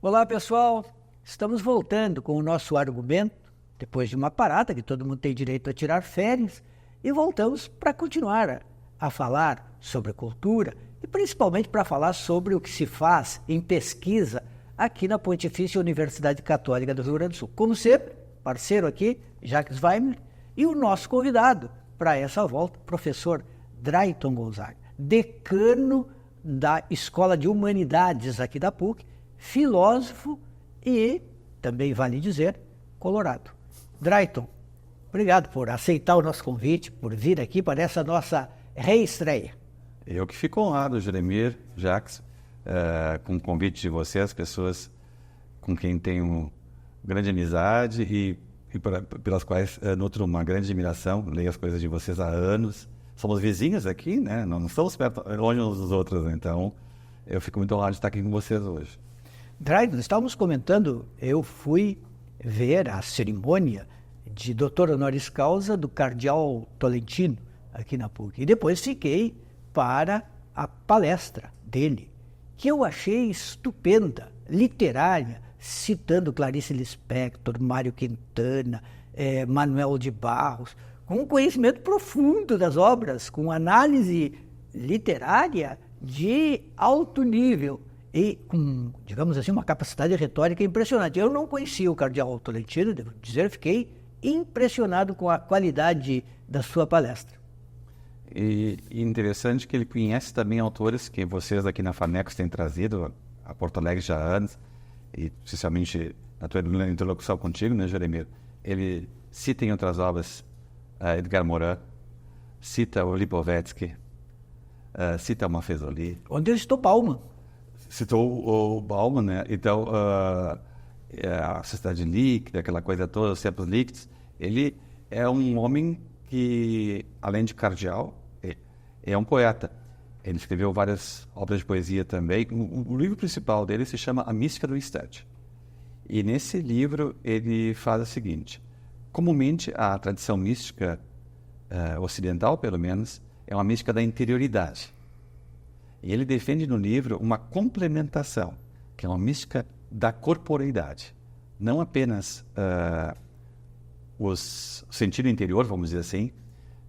Olá, pessoal. Estamos voltando com o nosso argumento, depois de uma parada, que todo mundo tem direito a tirar férias, e voltamos para continuar a falar sobre cultura e principalmente para falar sobre o que se faz em pesquisa aqui na Pontifícia Universidade Católica do Rio Grande do Sul. Como sempre, parceiro aqui, Jacques Weimler, e o nosso convidado para essa volta, professor Drayton Gonzaga, decano da Escola de Humanidades aqui da PUC, filósofo e, também vale dizer, colorado. Drayton, obrigado por aceitar o nosso convite, por vir aqui para essa nossa reestreia. Eu que fico honrado, Jeremir, Jacques, com o convite de vocês, pessoas com quem tenho grande amizade e pelas quais nutro uma grande admiração, leio as coisas de vocês há anos. Somos vizinhos aqui, né? Não estamos perto, longe uns dos outros, então eu fico muito honrado de estar aqui com vocês hoje. Drayton, estávamos comentando, eu fui ver a cerimônia de doutor honoris causa do cardeal Tolentino aqui na PUC. E depois fiquei para a palestra dele, que eu achei estupenda, literária, citando Clarice Lispector, Mário Quintana, Manuel de Barros, com um conhecimento profundo das obras, com análise literária de alto nível e com, digamos assim, uma capacidade retórica impressionante. Eu não conhecia o cardeal Tolentino, devo dizer, fiquei impressionado com a qualidade da sua palestra. E interessante que ele conhece também autores que vocês aqui na FAMECOS têm trazido a Porto Alegre já há anos, e especialmente na tua interlocução contigo, né, Jeremir? Ele cita em outras obras Edgar Morin, cita o Lipovetsky, cita o Maffesoli. Onde eu estou, Bauman. Citou o Bauman, né? Então, a sociedade líquida, aquela coisa toda, os tempos líquidos. Ele é um homem que, além de cardeal, é um poeta. Ele escreveu várias obras de poesia também. O livro principal dele se chama A Mística do Instante. E nesse livro ele faz o seguinte: comumente a tradição mística ocidental, pelo menos, é uma mística da interioridade. E ele defende no livro uma complementação, que é uma mística da corporeidade. Não apenas o sentido interior, vamos dizer assim,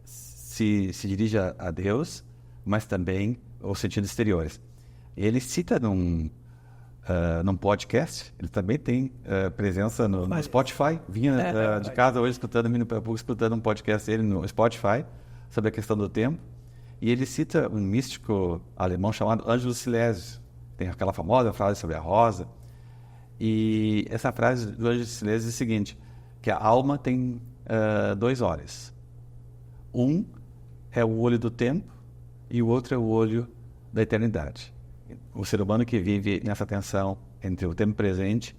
se dirige a Deus, mas também os sentidos exteriores. Ele cita num podcast, ele também tem presença no Spotify. Vinha de casa hoje escutando um podcast dele no Spotify sobre a questão do tempo. E ele cita um místico alemão chamado Ângelo Silésio. Tem aquela famosa frase sobre a rosa. E essa frase do Ângelo Silésio é o seguinte, que a alma tem 2 olhos. Um é o olho do tempo e o outro é o olho da eternidade. O ser humano que vive nessa tensão entre o tempo presente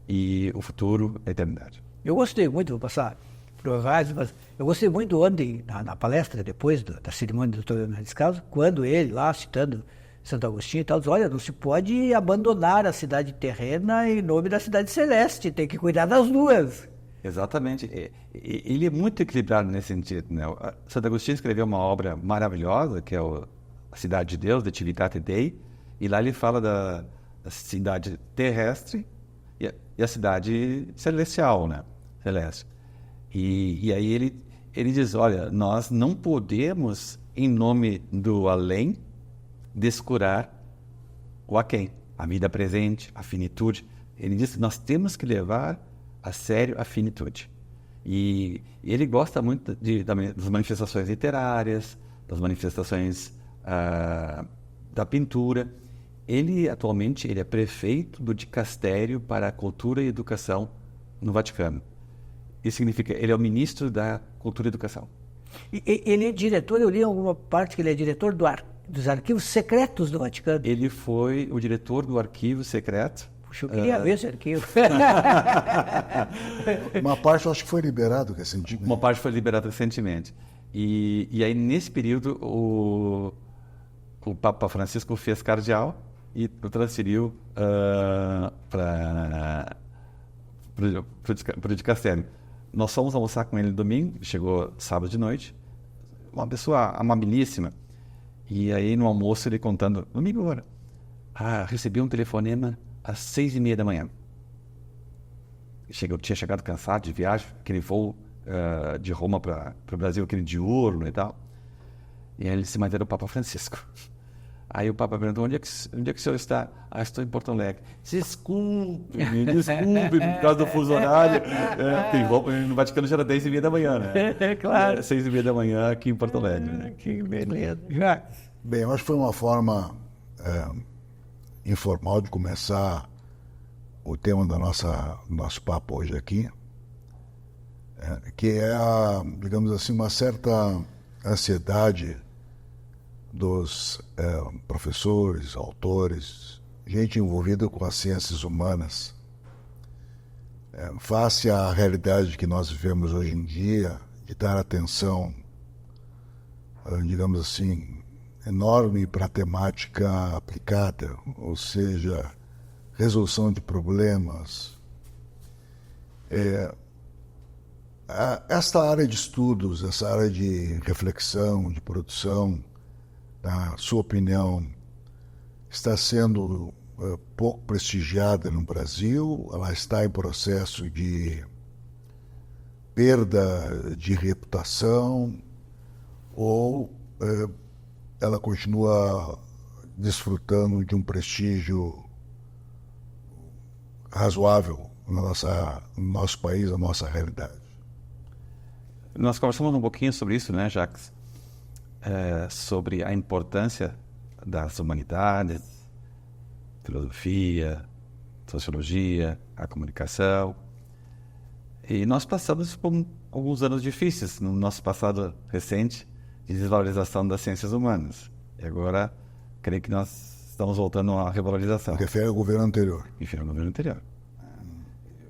e o futuro, a eternidade. Eu gostei muito, vou passar por vários, mas eu gostei muito ontem, na palestra, depois da cerimônia do doutor honoris causa, quando ele, lá citando Santo Agostinho e tal, diz, olha, não se pode abandonar a cidade terrena em nome da cidade celeste, tem que cuidar das duas. Exatamente. Ele é muito equilibrado nesse sentido, né? Santo Agostinho escreveu uma obra maravilhosa, que é A Cidade de Deus, de Civitate Dei, e lá ele fala da cidade terrestre e a cidade celestial, né? Celeste. E aí ele diz, olha, nós não podemos, em nome do além, descurar o aquém, a vida presente, a finitude. Ele diz que nós temos que levar a sério a finitude. E ele gosta muito das manifestações literárias, das manifestações da pintura. Ele, atualmente, ele é prefeito do dicastério para a cultura e educação no Vaticano. Isso significa, ele é o ministro da cultura e educação. Ele é diretor, eu li em alguma parte que ele é diretor dos arquivos secretos do Vaticano. Ele foi o diretor do arquivo secreto. Puxa, eu queria ver esse arquivo. Uma parte eu acho que foi liberado recentemente. Uma parte foi liberada recentemente. E aí, nesse período, o Papa Francisco fez cardeal e transferiu para o dicastério. Nós fomos almoçar com ele no domingo, chegou sábado de noite, uma pessoa amabilíssima. E aí, no almoço, ele contando, domingo agora, recebi um telefonema às 6:30 da manhã. Eu tinha chegado cansado de viagem, aquele voo de Roma para o Brasil, aquele diurno e tal. E aí ele se manteve o Papa Francisco. Aí o Papa perguntou, onde é que o senhor está? Ah, estou em Porto Alegre. Desculpe, por causa do fuso horário. No Vaticano já era 10:30 da manhã, né? Claro. 6:30 da manhã aqui em Porto Alegre. Né? Que beleza. Já. Bem, eu acho que foi uma forma informal de começar o tema do nosso papo hoje aqui, que é, digamos assim, uma certa ansiedade dos professores, autores, gente envolvida com as ciências humanas, face à realidade que nós vivemos hoje em dia, de dar atenção, digamos assim, enorme para a temática aplicada, ou seja, resolução de problemas. Esta área de estudos, essa área de reflexão, de produção, na sua opinião, está sendo pouco prestigiada no Brasil? Ela está em processo de perda de reputação? Ou ela continua desfrutando de um prestígio razoável no nosso país, na nossa realidade? Nós conversamos um pouquinho sobre isso, né, Jacques? Sobre a importância das humanidades, filosofia, sociologia, a comunicação. E nós passamos por alguns anos difíceis no nosso passado recente de desvalorização das ciências humanas. E agora, creio que nós estamos voltando a uma revalorização. Refere ao governo anterior. Refere ao governo anterior.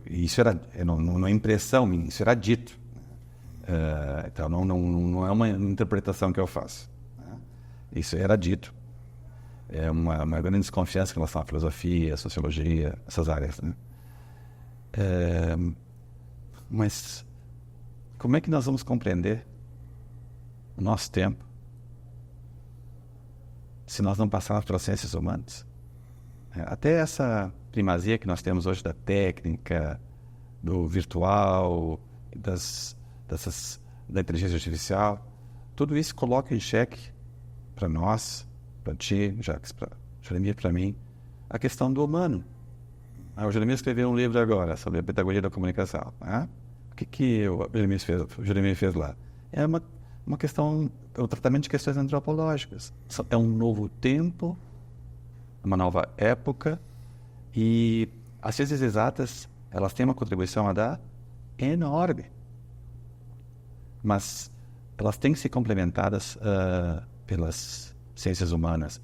E isso não é impressão minha, isso era dito. Então, não é uma interpretação que eu faço. Isso era dito. É uma grande desconfiança em relação à filosofia, à sociologia, essas áreas. Né? Mas como é que nós vamos compreender o nosso tempo se nós não passarmos pelas ciências humanas? Até essa primazia que nós temos hoje da técnica, do virtual, da inteligência artificial, tudo isso coloca em xeque para nós, para ti, Jacques, para Jeremias, para mim, a questão do humano. O Jeremias escreveu um livro agora sobre a pedagogia da comunicação. O que o Jeremias fez lá? É uma questão, o tratamento de questões antropológicas. É um novo tempo, uma nova época, e as ciências exatas, elas têm uma contribuição a dar enorme. Mas elas têm que ser complementadas pelas ciências humanas.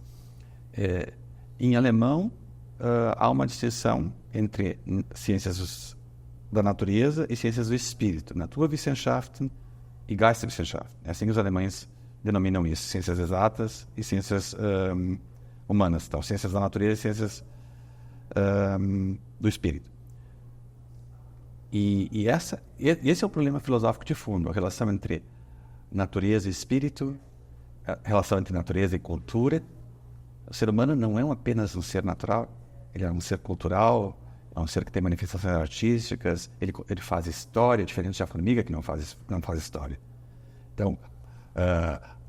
Em alemão, há uma distinção entre ciências da natureza e ciências do espírito. Naturwissenschaften e Geisteswissenschaften. É assim que os alemães denominam isso. Ciências exatas e ciências humanas. Então, ciências da natureza e ciências do espírito. E esse é o problema filosófico de fundo, a relação entre natureza e espírito, a relação entre natureza e cultura. O ser humano não é apenas um ser natural, ele é um ser cultural, é um ser que tem manifestações artísticas, ele faz história, diferente da formiga que não faz história. Então,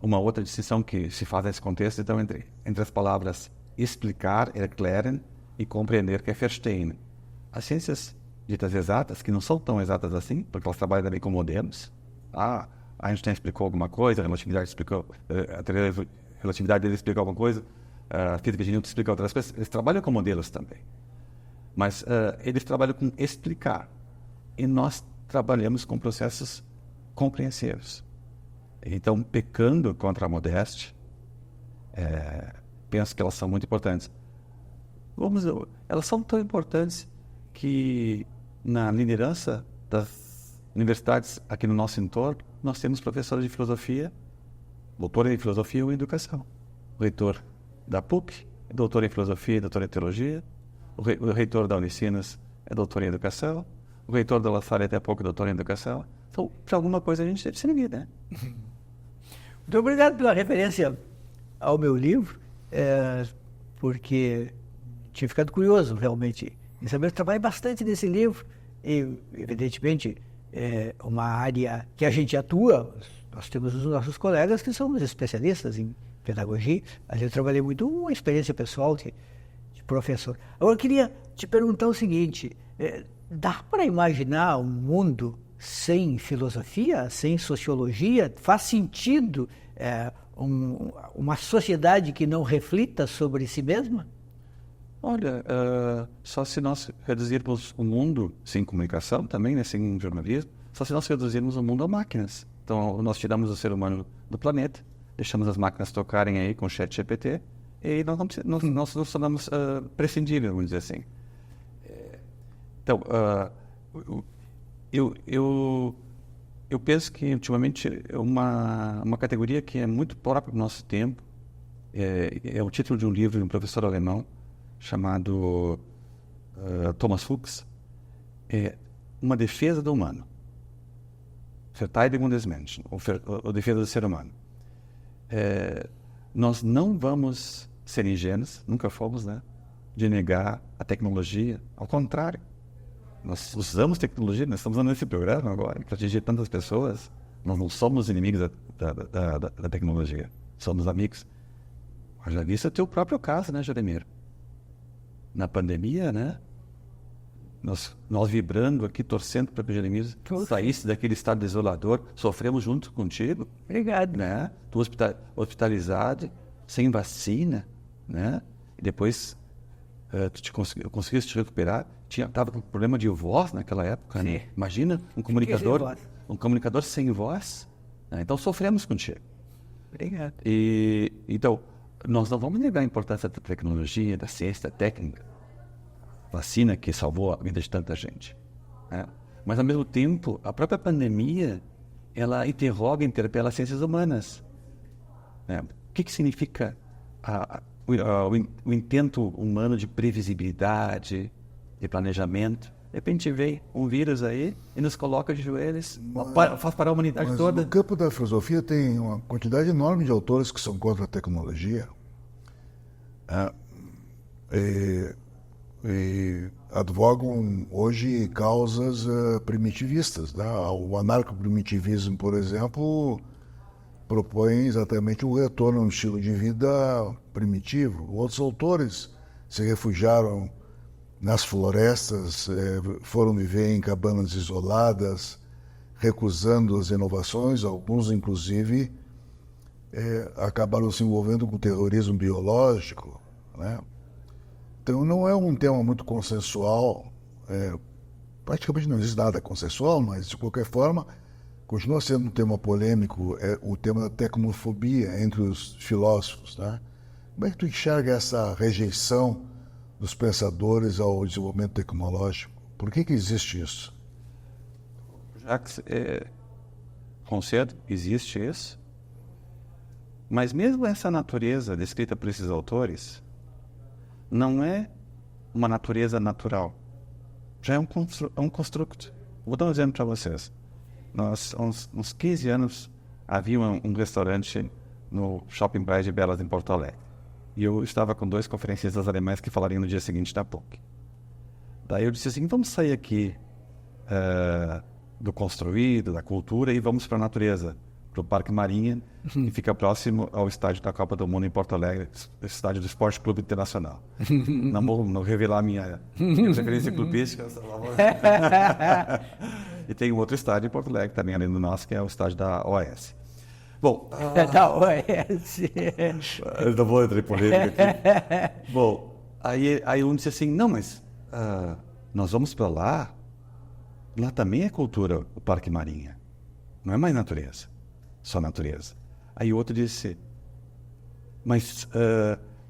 uma outra distinção que se faz nesse contexto, então, entre as palavras explicar, erklären, e compreender, que é verstehen. As ciências ditas exatas, que não são tão exatas assim, porque elas trabalham também com modelos. Einstein explicou alguma coisa, a relatividade dele explicou alguma coisa, a física de Newton explica outras coisas. Eles trabalham com modelos também. Mas eles trabalham com explicar. E nós trabalhamos com processos compreensivos. Então, pecando contra a modéstia, penso que elas são muito importantes. Elas são tão importantes que na liderança das universidades aqui no nosso entorno, nós temos professores de filosofia, doutor em filosofia ou em educação. O reitor da PUC é doutor em filosofia e doutor em teologia. O reitor da Unicinos é doutor em educação. O reitor da La Salle até pouco é doutor em educação. Então, para alguma coisa a gente deve servir, né? Muito obrigado pela referência ao meu livro, porque tinha ficado curioso, realmente, em saber. Eu trabalhei bastante nesse livro e, evidentemente, é uma área que a gente atua. Nós temos os nossos colegas que são os especialistas em pedagogia, mas eu trabalhei muito uma experiência pessoal de professor. Agora, eu queria te perguntar o seguinte, dá para imaginar um mundo sem filosofia, sem sociologia? Faz sentido uma sociedade que não reflita sobre si mesma? Olha, só se nós reduzirmos o mundo, sem comunicação também, né, sem jornalismo, só se nós reduzirmos o mundo a máquinas. Então, nós tiramos o ser humano do planeta, deixamos as máquinas tocarem aí com o chat GPT, e nós nos tornamos prescindíveis, vamos dizer assim. Então, eu penso que, ultimamente, uma categoria que é muito própria do nosso tempo, é o título de um livro de um professor alemão, chamado Thomas Fuchs, é Uma Defesa do Humano. Verteidigung des Menschen, ou Defesa do Ser Humano. Nós não vamos ser ingênuos, nunca fomos, né, de negar a tecnologia. Ao contrário, nós usamos tecnologia, nós estamos usando esse programa agora para atingir tantas pessoas. Nós não somos inimigos da tecnologia, somos amigos. Mas já viste o teu próprio caso, né, Jeremir? Na pandemia, né? Nós vibrando aqui, torcendo para que o Jeremir saísse daquele estado desolador, sofremos junto contigo. Obrigado. Né? Tu hospitalizado, sem vacina, né? E depois conseguiste te recuperar. Estava com problema de voz naquela época, né? Imagina um comunicador sem voz. Né? Então sofremos contigo. Obrigado. Então, nós não vamos negar a importância da tecnologia, da ciência, da técnica. Vacina que salvou a vida de tanta gente. Né? Mas, ao mesmo tempo, a própria pandemia, ela interpela as ciências humanas. Né? O que significa o intento humano de previsibilidade, de planejamento? De repente vem um vírus aí e nos coloca de joelhos, faz parar a humanidade toda. No campo da filosofia tem uma quantidade enorme de autores que são contra a tecnologia. E advogam hoje causas primitivistas. Né? O anarcoprimitivismo, por exemplo, propõe exatamente o retorno a um estilo de vida primitivo. Outros autores se refugiaram nas florestas, foram viver em cabanas isoladas, recusando as inovações. Alguns, inclusive, acabaram se envolvendo com terrorismo biológico, né? Então, não é um tema muito consensual, praticamente não existe nada consensual, mas, de qualquer forma, continua sendo um tema polêmico, o tema da tecnofobia entre os filósofos. Né? Como é que tu enxerga essa rejeição dos pensadores ao desenvolvimento tecnológico? Por que existe isso? Jacques, concedo, existe isso, mas mesmo essa natureza descrita por esses autores não é uma natureza natural, já é um construto. Vou dar um exemplo para vocês. Nós, uns 15 anos, havia um restaurante no Shopping Praia de Belas, em Porto Alegre. E eu estava com 2 conferencistas alemães que falariam no dia seguinte da PUC. Daí eu disse assim, vamos sair aqui do construído, da cultura, e vamos para a natureza, para o Parque Marinha, que fica próximo ao estádio da Copa do Mundo em Porto Alegre, estádio do Esporte Clube Internacional. Não vou revelar minha preferência clubística. E tem um outro estádio em Porto Alegre, também além do nosso, que é o estádio da OAS. Bom, da OAS. Eu não vou entrar em polêmica aqui. Bom, aí um disse assim, não, mas nós vamos para lá também é cultura, o Parque Marinha. Não é mais natureza, só natureza. Aí o outro disse, mas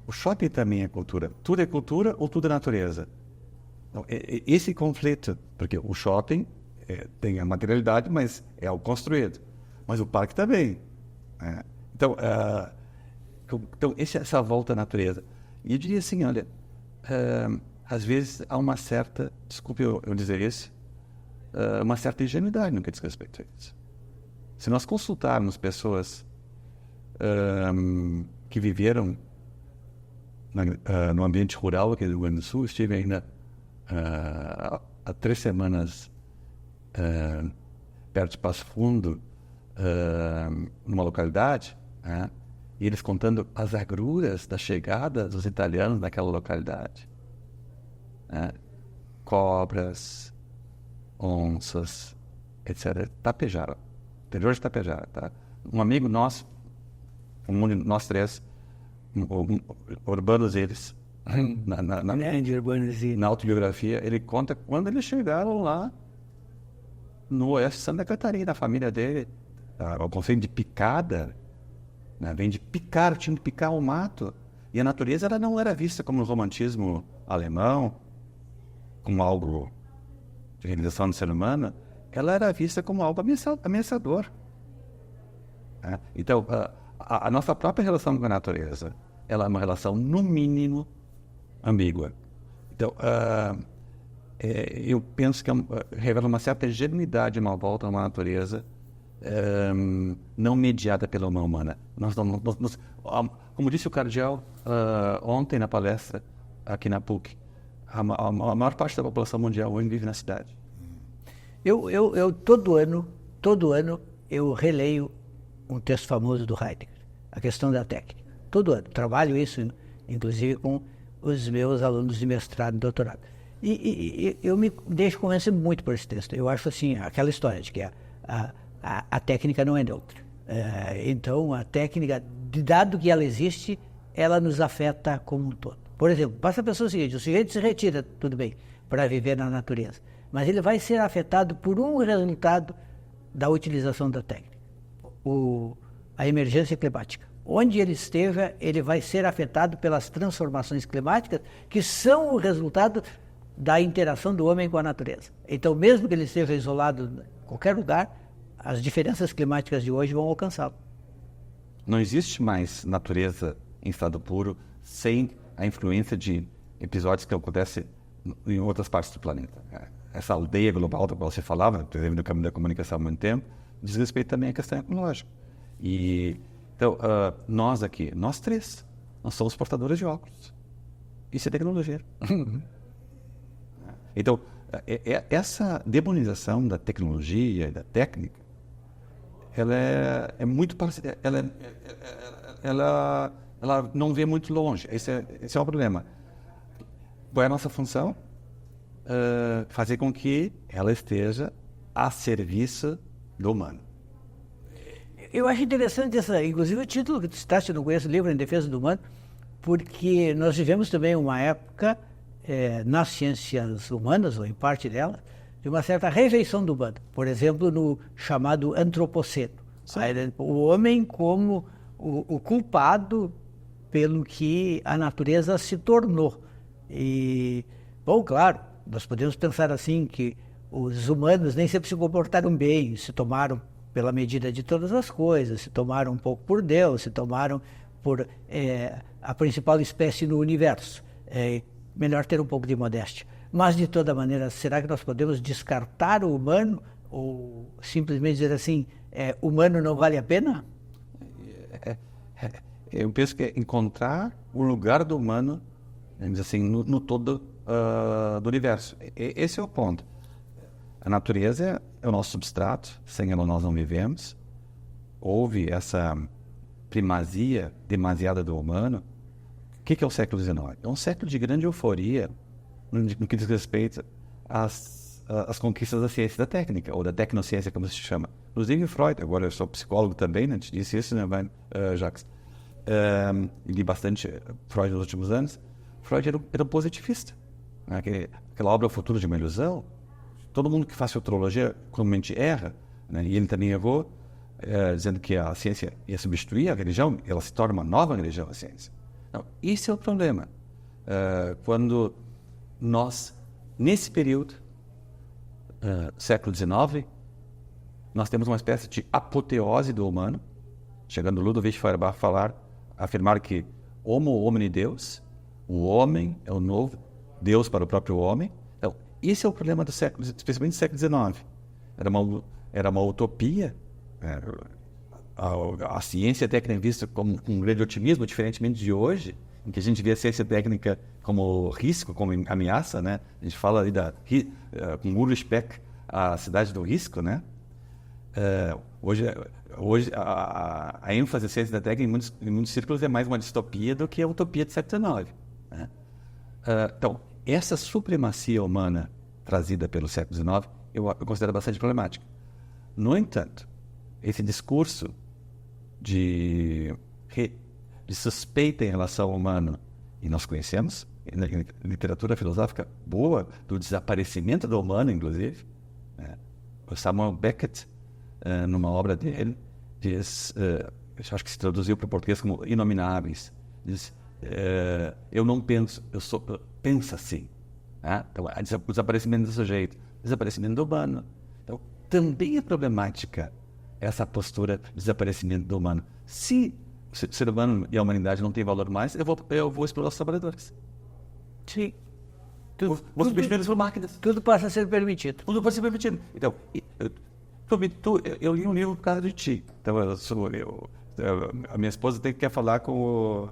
o shopping também é cultura. Tudo é cultura ou tudo é natureza? Então, esse conflito, porque o shopping tem a materialidade, mas é o construído. Mas o parque também. Né? Então, essa volta à natureza. E eu diria assim, olha, às vezes há uma certa, desculpe eu dizer isso, uma certa ingenuidade no que diz respeito a isso. Se nós consultarmos pessoas que viveram no ambiente rural aqui do Rio Grande do Sul. Estive ainda há 3 semanas perto de Passo Fundo, numa localidade, né? E eles contando as agruras da chegada dos italianos naquela localidade, né? Cobras, onças, etc. Tapejara, interior de Tapejara, tá? Um amigo nosso, nós 3, urbanos eles, na autobiografia, ele conta quando eles chegaram lá no oeste de Santa Catarina, a família dele, o conceito de picada, né, vem de picar, tinha de picar o mato, e a natureza ela não era vista como no romantismo alemão, como algo de realização do ser humano, ela era vista como algo ameaçador. Né? Então, a nossa própria relação com a natureza, ela é uma relação, no mínimo, ambígua. Então, eu penso que revela uma certa ingenuidade, uma volta a uma natureza não mediada pela alma humana. Como disse o cardeal ontem na palestra aqui na PUC, a maior parte da população mundial hoje vive na cidade. Eu todo ano eu releio um texto famoso do Heidegger, a questão da técnica. Todo ano. Trabalho isso, inclusive, com os meus alunos de mestrado e doutorado. E eu me deixo convencer muito por esse texto. Eu acho assim, aquela história de que a técnica não é neutra. Então, a técnica, dado que ela existe, ela nos afeta como um todo. Por exemplo, basta pensar o seguinte: o sujeito se retira, tudo bem, para viver na natureza, mas ele vai ser afetado por um resultado da utilização da técnica, a emergência climática. Onde ele esteja, ele vai ser afetado pelas transformações climáticas, que são o resultado da interação do homem com a natureza. Então, mesmo que ele esteja isolado em qualquer lugar, as diferenças climáticas de hoje vão alcançá-lo. Não existe mais natureza em estado puro sem a influência de episódios que acontecem em outras partes do planeta. Essa aldeia global da qual você falava, por exemplo, no caminho da comunicação há muito tempo, diz respeito também à questão ecológica. Então, nós aqui, nós 3, nós somos portadores de óculos. Isso é tecnologia. Então, essa demonização da tecnologia e da técnica, ela é muito parecida, ela não vê muito longe. Esse é o problema. Qual é a nossa função? Fazer com que ela esteja a serviço do humano. Eu acho interessante inclusive o título que tu citaste, não conheço o livro, Em Defesa do Humano, porque nós vivemos também uma época, nas ciências humanas, ou em parte delas, de uma certa rejeição do humano. Por exemplo, no chamado antropoceno. O homem como o culpado pelo que a natureza se tornou. E, bom, claro, nós podemos pensar assim, que os humanos nem sempre se comportaram bem, se tomaram pela medida de todas as coisas, se tomaram um pouco por Deus, se tomaram por a principal espécie no universo. Melhor ter um pouco de modéstia. Mas, de toda maneira, será que nós podemos descartar o humano ou simplesmente dizer assim, humano não vale a pena? Eu penso que é encontrar o lugar do humano, assim, no todo do universo. Esse é o ponto. A natureza é o nosso substrato, sem ela nós não vivemos. Houve essa primazia demasiada do humano. O que é o século XIX? É um século de grande euforia no que diz respeito às conquistas da ciência e da técnica, ou da tecnociência, como se chama. Inclusive Freud, agora eu sou psicólogo também, né? Te disse isso, né, Jacques? E li bastante Freud nos últimos anos. Freud era um positivista. Né? Aquela obra O Futuro de uma Ilusão, todo mundo que faz futurologia comumente erra, né? E ele também errou, dizendo que a ciência ia substituir a religião, ela se torna uma nova religião, a ciência. Não, esse é o problema. Quando nós, nesse período, século XIX, nós temos uma espécie de apoteose do humano, chegando Ludwig Feuerbach afirmar que Homo homini Deus, o homem é o novo Deus para o próprio homem. Então, esse é o problema do século, especialmente do século XIX. Era uma utopia. A ciência até que é vista com um grande otimismo, diferentemente de hoje, em que a gente vê a ciência técnica como risco, como ameaça, né? A gente fala ali com Ulrich Beck, a cidade do risco, né? Hoje a ênfase da ciência técnica em muitos círculos é mais uma distopia do que a utopia de 79, né? Então, essa supremacia humana trazida pelo século XIX, eu considero bastante problemática. No entanto, esse discurso de suspeita em relação ao humano, e nós conhecemos, na literatura filosófica boa, do desaparecimento do humano, inclusive, né? O Samuel Beckett, numa obra dele, diz, eu acho que se traduziu para o português como Inomináveis, diz, eu não penso, penso assim. Né? Então, o desaparecimento do sujeito, desaparecimento do humano. Então, também é problemática essa postura de desaparecimento do humano. Se o ser humano e a humanidade não têm valor mais, eu vou explorar os trabalhadores. Sim. Vou substituir eles por máquinas. Tudo passa a ser permitido. Tudo pode ser permitido. Então, eu li um livro por causa de ti. Então, a minha esposa quer falar com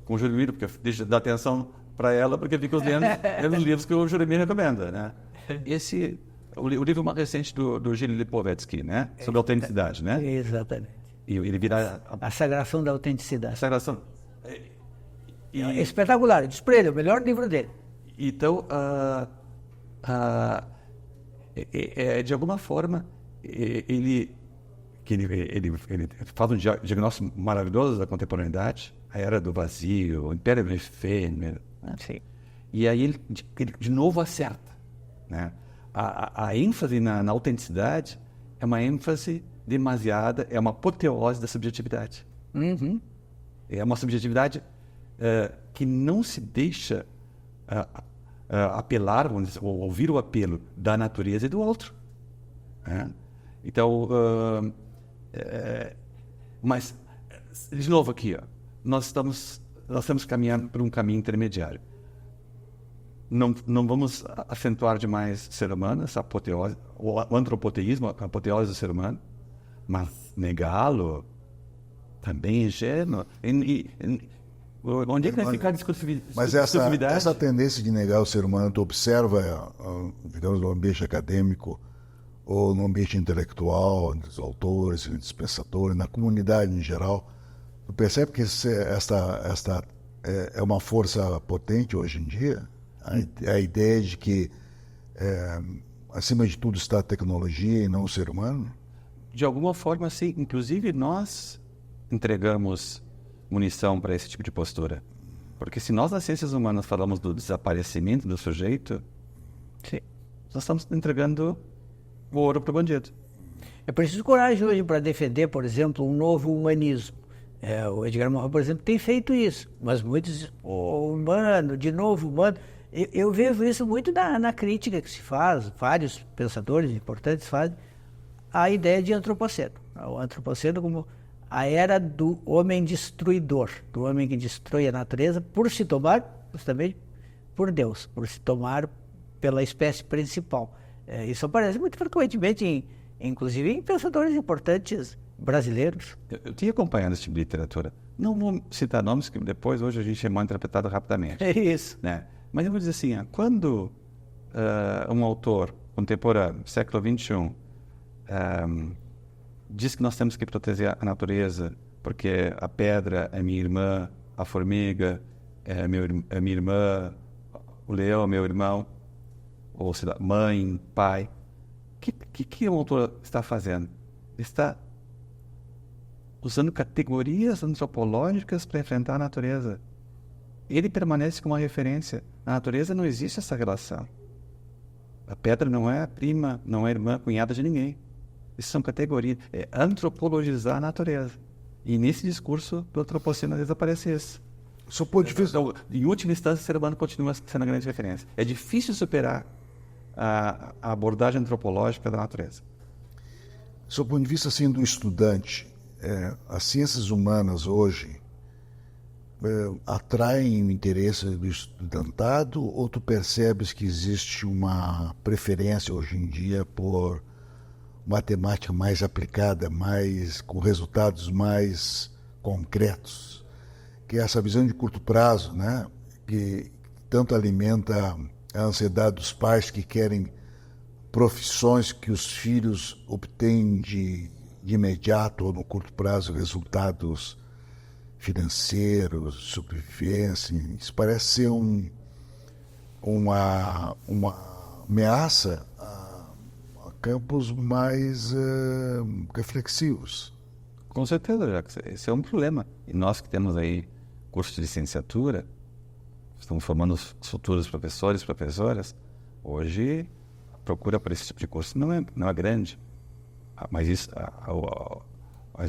o Juremir, porque eu deixo de dar atenção para ela, porque eu fico lendo os livros que o Juremir recomenda, né? O livro mais recente do Gilles Lipovetsky, né? Sobre autenticidade, né? Exatamente. E ele vira A Sagração da Autenticidade. a sagração. É espetacular. Eu disse para ele, é o melhor livro dele. Então, de alguma forma, ele faz um diagnóstico maravilhoso da contemporaneidade, a era do vazio, o império efêmero, né? Sim. E aí ele de novo acerta, né? A ênfase na autenticidade é uma ênfase demasiada, é uma apoteose da subjetividade. Uhum. É uma subjetividade que não se deixa apelar, vamos dizer, ou ouvir o apelo da natureza e do outro, né? Então, mas, de novo aqui, ó, nós estamos caminhando por um caminho intermediário. Não vamos acentuar demais o ser humano, essa apoteose, o antropoteísmo, a apoteose do ser humano, mas negá-lo também é ingênuo. Onde é que vai ficar a discursividade? Mas essa tendência de negar o ser humano, tu observa, digamos, no ambiente acadêmico ou no ambiente intelectual, dos autores, dos pensadores, na comunidade em geral, tu percebe que esta é uma força potente hoje em dia? A ideia de que acima de tudo está a tecnologia e não o ser humano? De alguma forma, sim. Inclusive, nós entregamos munição para esse tipo de postura. Porque se nós, nas ciências humanas, falamos do desaparecimento do sujeito, Sim. nós estamos entregando o ouro para o bandido. É preciso coragem hoje para defender, por exemplo, um novo humanismo. O Edgar Morin, por exemplo, tem feito isso. Mas muitos, humano, de novo humano. Eu vejo isso muito na crítica que se faz, vários pensadores importantes fazem, a ideia de antropoceno. O antropoceno como a era do homem destruidor, do homem que destrói a natureza por se tomar, justamente, por Deus, por se tomar pela espécie principal. Isso aparece muito frequentemente, inclusive em pensadores importantes brasileiros. Eu tinha acompanhado esse tipo de literatura. Não vou citar nomes, que depois, hoje, a gente é mal interpretado rapidamente. É isso. Né? Mas eu vou dizer assim, quando um autor contemporâneo, século XXI, diz que nós temos que proteger a natureza porque a pedra é minha irmã, a formiga é minha irmã, o leão é meu irmão, ou sei lá, mãe, pai. O que o autor está fazendo? Ele está usando categorias antropológicas para enfrentar a natureza. Ele permanece como uma referência. Na natureza não existe essa relação. A pedra não é prima, não é irmã, cunhada de ninguém. Isso são categorias. É antropologizar a natureza. E nesse discurso do antropoceno, às vezes aparece isso. Então, em última instância, o ser humano continua sendo a grande referência. É difícil superar a abordagem antropológica da natureza. Do seu ponto de vista, assim, do estudante, as ciências humanas hoje atraem o interesse do estudantado, ou tu percebes que existe uma preferência hoje em dia por matemática mais aplicada, com resultados mais concretos? que é essa visão de curto prazo, né? Que tanto alimenta a ansiedade dos pais que querem profissões que os filhos obtêm de imediato ou no curto prazo resultados financeiros, sobrevivência. Isso parece ser uma ameaça a campos mais reflexivos. Com certeza, Jacques, esse é um problema. E nós que temos aí curso de licenciatura, estamos formando os futuros professores, professoras, hoje a procura por esse tipo de curso não é grande. Mas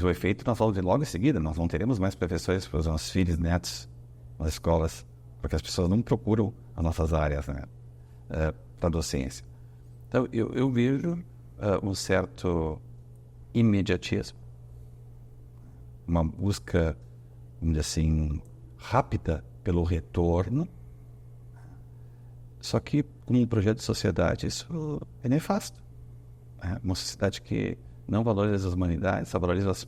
o efeito nós vamos ver logo em seguida. Nós não teremos mais professores para os nossos filhos, netos nas escolas, porque as pessoas não procuram as nossas áreas, né, para a docência. Então, eu vejo um certo imediatismo, uma busca, vamos dizer assim, rápida pelo retorno, só que como um projeto de sociedade isso é nefasto. Uma sociedade que não valoriza as humanidades, só valoriza as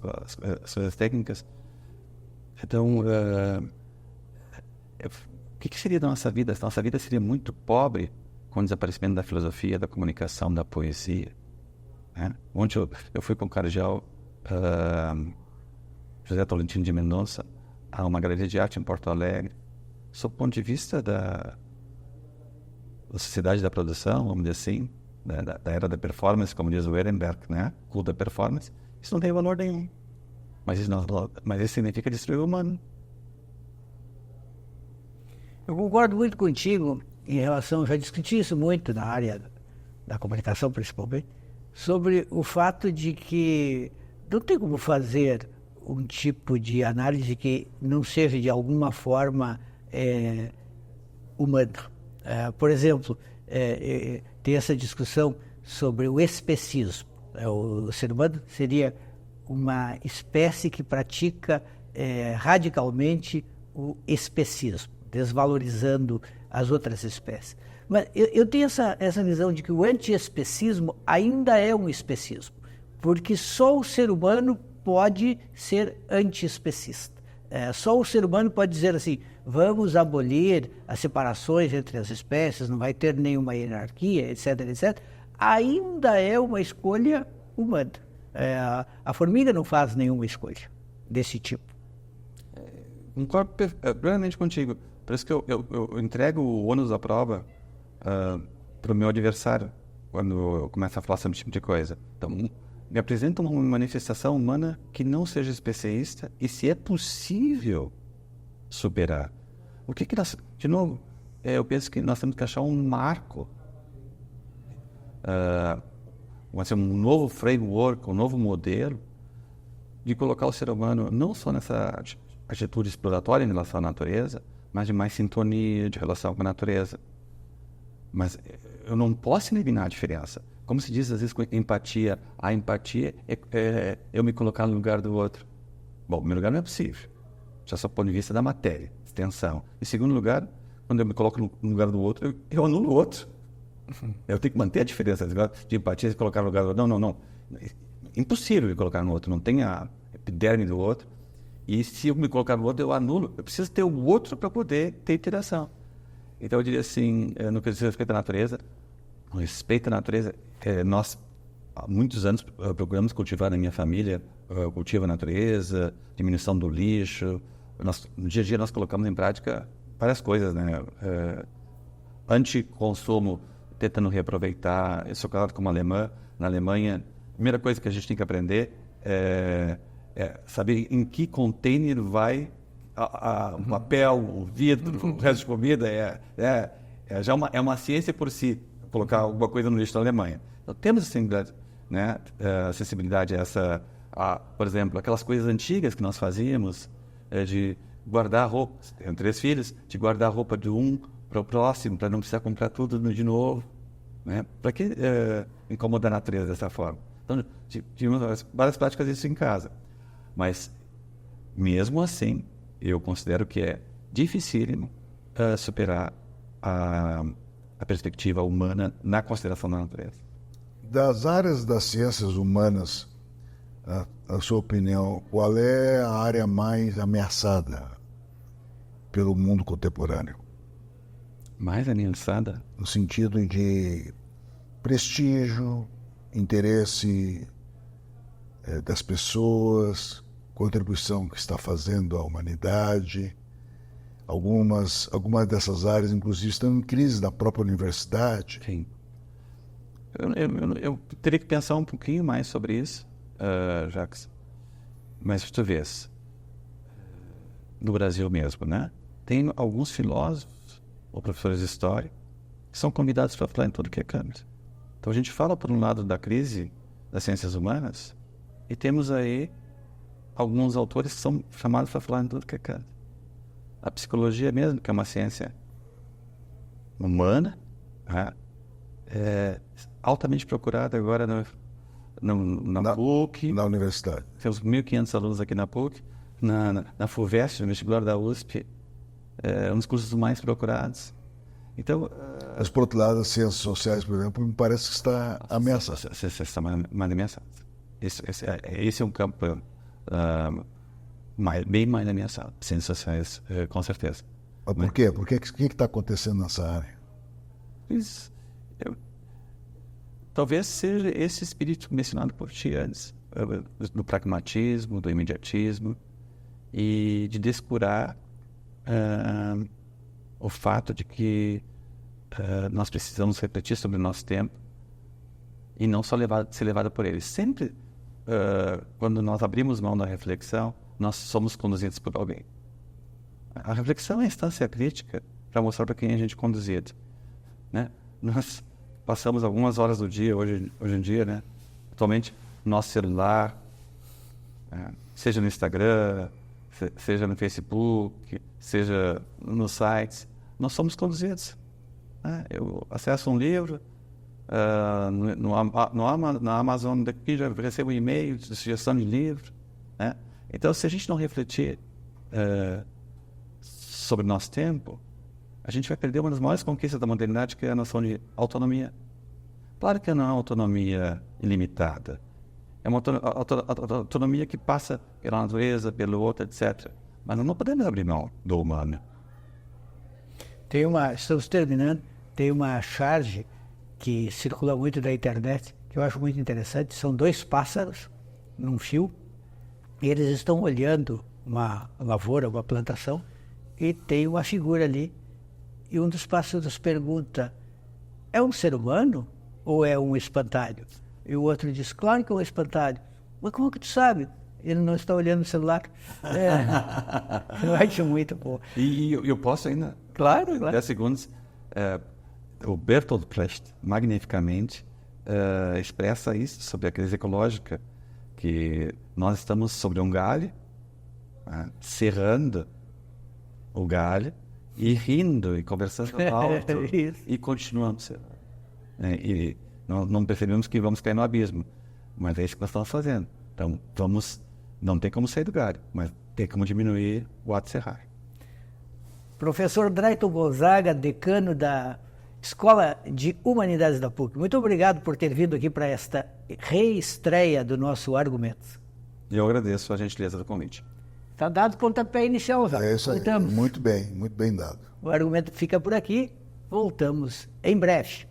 coisas técnicas. Então, o que seria da nossa vida? Nossa vida seria muito pobre com o desaparecimento da filosofia, da comunicação, da poesia. Ontem eu fui com o cardeal José Tolentino de Mendonça a uma galeria de arte em Porto Alegre. Sob o ponto de vista da sociedade da produção, vamos dizer assim, da era da performance, como diz o Ehrenberg, né? Culto da performance, isso não tem valor nenhum. Mas isso significa destruir o humano. Eu concordo muito contigo em relação, já discuti isso muito na área da comunicação principalmente, sobre o fato de que não tem como fazer um tipo de análise que não seja de alguma forma humana. Por exemplo, tem essa discussão sobre o especismo. O ser humano seria uma espécie que pratica radicalmente o especismo, desvalorizando as outras espécies. Mas eu tenho essa visão de que o antiespecismo ainda é um especismo, porque só o ser humano pode ser antiespecista. Só o ser humano pode dizer assim, vamos abolir as separações entre as espécies, não vai ter nenhuma hierarquia, etc, etc. Ainda é uma escolha humana. A formiga não faz nenhuma escolha desse tipo. Concordo plenamente contigo. Por isso que eu entrego o ônus da prova para o meu adversário, quando eu começo a falar sobre esse tipo de coisa. Então, me apresenta uma manifestação humana que não seja especialista e se é possível superar. O que nós... De novo, eu penso que nós temos que achar um marco, um novo framework, um novo modelo de colocar o ser humano não só nessa atitude exploratória em relação à natureza, mas de mais sintonia, de relação com a natureza. Mas eu não posso eliminar a diferença. Como se diz às vezes com empatia, a empatia é eu me colocar no lugar do outro. Bom, em primeiro lugar não é possível, já só do ponto de vista da matéria, extensão. Em segundo lugar, quando eu me coloco no lugar do outro, eu anulo o outro. Eu tenho que manter a diferença de empatia e colocar no lugar do outro. Não. Impossível me colocar no outro, não tem a epiderme do outro. E se eu me colocar no outro, eu anulo. Eu preciso ter o outro para poder ter interação. Então eu diria assim, no que diz respeito à natureza, o respeito à natureza, nós há muitos anos procuramos cultivar na minha família, cultivo a natureza, diminuição do lixo. No dia a dia nós colocamos em prática várias coisas, né? Anticonsumo, tentando reaproveitar. Eu sou casado com uma alemã. Na Alemanha, a primeira coisa que a gente tem que aprender é saber em que container vai o papel, o vidro, o resto de comida. Já uma ciência por si, colocar alguma coisa no lixo da Alemanha. Então, temos sensibilidade, né? Sensibilidade a essa, por exemplo, aquelas coisas antigas que nós fazíamos, de guardar roupa. Tenho 3 filhos, de guardar a roupa de um para o próximo, para não precisar comprar tudo de novo. Né? Para que incomodar a natureza dessa forma? Então, tivemos várias práticas disso em casa. Mas, mesmo assim, eu considero que é dificílimo superar a perspectiva humana na consideração da natureza. Das áreas das ciências humanas, a sua opinião, qual é a área mais ameaçada pelo mundo contemporâneo, Mais aliançada? no sentido de prestígio, interesse das pessoas, contribuição que está fazendo à humanidade. Algumas dessas áreas, inclusive, estão em crise na própria universidade. Sim. Eu teria que pensar um pouquinho mais sobre isso, Jacques. Mas tu vês, no Brasil mesmo, né? Tem alguns filósofos ou professores de história que são convidados para falar em tudo que é canto. Então a gente fala, por um lado, da crise das ciências humanas e temos aí alguns autores que são chamados para falar em tudo que é canto. A psicologia mesmo, que é uma ciência humana, né? É altamente procurada agora na PUC. Na universidade. Temos 1.500 alunos aqui na PUC, na FUVEST, no vestibular da USP, um dos cursos mais procurados. Então, Mas, por outro lado, as ciências sociais, por exemplo, me parece que está ameaçada. está mais ameaçado. Esse é um campo bem mais ameaçado. Ciências sociais, com certeza. Mas por quê? O que está acontecendo nessa área? Talvez seja esse espírito mencionado por ti antes, do pragmatismo, do imediatismo, e de descurar o fato de que nós precisamos refletir sobre o nosso tempo e não só ser levado por ele. Sempre, quando nós abrimos mão da reflexão, nós somos conduzidos por alguém. A reflexão é a instância crítica para mostrar para quem a gente é conduzido, né? Nós passamos algumas horas do dia, hoje em dia, né? Atualmente, no nosso celular, seja no Instagram, seja no Facebook, seja nos sites, nós somos conduzidos. Né? Eu acesso um livro, na Amazon daqui já recebo um e-mail de sugestão de livro. Né? Então, se a gente não refletir sobre o nosso tempo, a gente vai perder uma das maiores conquistas da modernidade, que é a noção de autonomia. Claro que não é uma autonomia ilimitada. É uma autonomia que passa pela natureza, pelo outro, etc. Mas não podemos abrir mão do humano. Estamos terminando, tem uma charge que circula muito na internet, que eu acho muito interessante. São 2 pássaros num fio, e eles estão olhando uma lavoura, uma plantação, e tem uma figura ali. E um dos pássaros pergunta: é um ser humano ou é um espantalho? E o outro diz: claro que é um espantalho. Mas como que tu sabe? Ele não está olhando o celular. Eu acho muito bom. E eu posso ainda? Claro. 10 segundos. O Bertolt Brecht, magnificamente, expressa isso sobre a crise ecológica, que nós estamos sobre um galho, serrando o galho, e rindo e conversando alto e continuamos. E não percebemos que vamos cair no abismo, mas é isso que nós estamos fazendo. Então, não tem como sair do galho, mas tem como diminuir o ato de serrar. Professor Drayton Gonzaga, decano da Escola de Humanidades da PUC, muito obrigado por ter vindo aqui para esta reestreia do nosso Argumentos. Eu agradeço a gentileza do convite. Está dado o pontapé inicial, já. É isso aí. Muito bem dado. O argumento fica por aqui. Voltamos em breve.